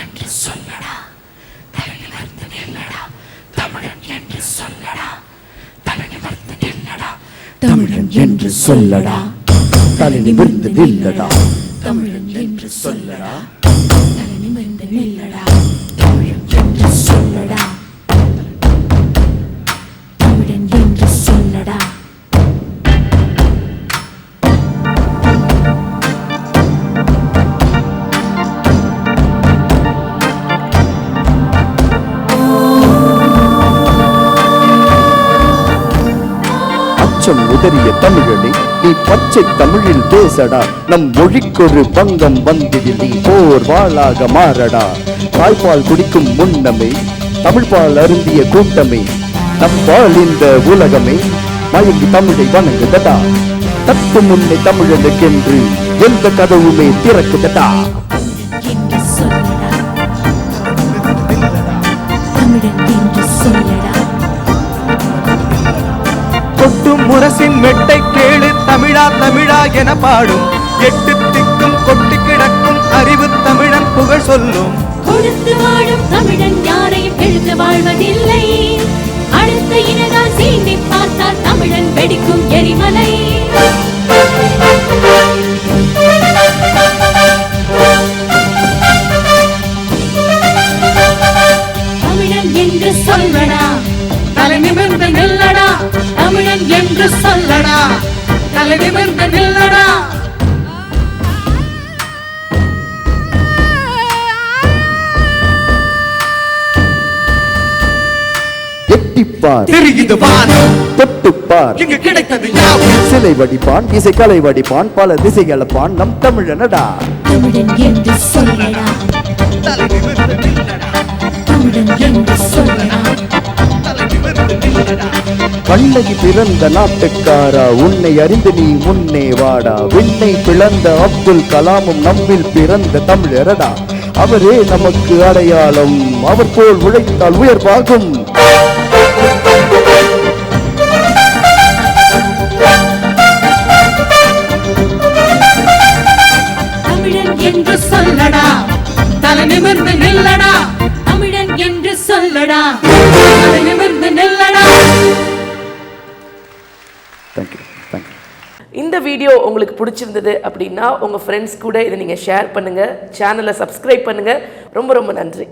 என்று சொல்லடா, தலை நிமிர்ந்து நில்லடா, தமிழன் என்று சொல்லடா, தலை நிமிர்ந்து நில்லடா, தமிழன் என்று சொல்லடா, தலை நிமிர்ந்து நில்லடா, தமிழன் என்று சொல்லடா, தலை நிமிர்ந்து நில்லடா, தமிழன் என்று சொல்லடா, தமிழன் என்று சொல்லடா. உதறிய தமிழனே, நீ பச்சை தமிழில் பேசடா, நம் மொழிக்கொரு பங்கம் வந்திடில் போர் வாளாக மாறடா. தாய்ப்பால் குடிக்கும் முன்னமே தமிழ்பால் அருந்திய கூட்டமே, நம்பால் இந்த உலகமே மயங்கி தமிழை வணங்குதடா. தத்து முன்னே தமிழனுக்கென்று எந்த கதவுமே திறக்குதடா. கொட்டும் முரசின் மெட்டை கேளு தமிழா தமிழா என பாடும், எட்டு திக்கும் கொட்டி கிடக்கும் அறிவு தமிழன் புகழ் சொல்லும். கொடுத்து வாழும் தமிழன் யாரையும் எழுந்து வாழ்வதில்லை, அடுத்த இனதால் சீண்டி பார்த்தால் தமிழன் வெடிக்கும் எரிமலை. தமிழன் என்று சொல்லடா, தலை நிமிர்ந்து நில்லடா, தமிழன் என்று சொல்லடா, தலை நிமிர்ந்து நில்லடா. எட்டிப்பார், தெரியுது பார், தொட்டுப்பார், இங்கு கிடைத்தது யாவும். சிலை வடிப்பான், இசைக்கலை வடிப்பான், பல திசைகளப்பான் நம் தமிழனடா. தமிழன் என்று சொல்லடா, தலை நிமிர்ந்து நில்லடா, தமிழன் என்று சொல்லடா, தலை நிமிர்ந்து நில்லடா. கண்ணகி பிறந்த நாட்டுக்காரா, உன்னை அறிந்து நீ முன்னே வாடா. விண்ணை பிளந்த அப்துல் கலாமும் நம்மில் பிறந்த தமிழரடா. அவரே நமக்கு அடையாளம், அவர் போல் உழைத்தால் உயர்வாகும். தமிழன் என்று சொல்லடா, தலை நிமிர்ந்து நில்லடா, தமிழன் என்று சொல்லடா, தலை நிமிர்ந்து நில்லடா. இந்த வீடியோ உங்களுக்கு பிடிச்சிருந்தது அப்படின்னா உங்கள் ஃப்ரெண்ட்ஸ் கூட இதை நீங்கள் ஷேர் பண்ணுங்கள், சேனலை சப்ஸ்கிரைப் பண்ணுங்கள். ரொம்ப ரொம்ப நன்றி.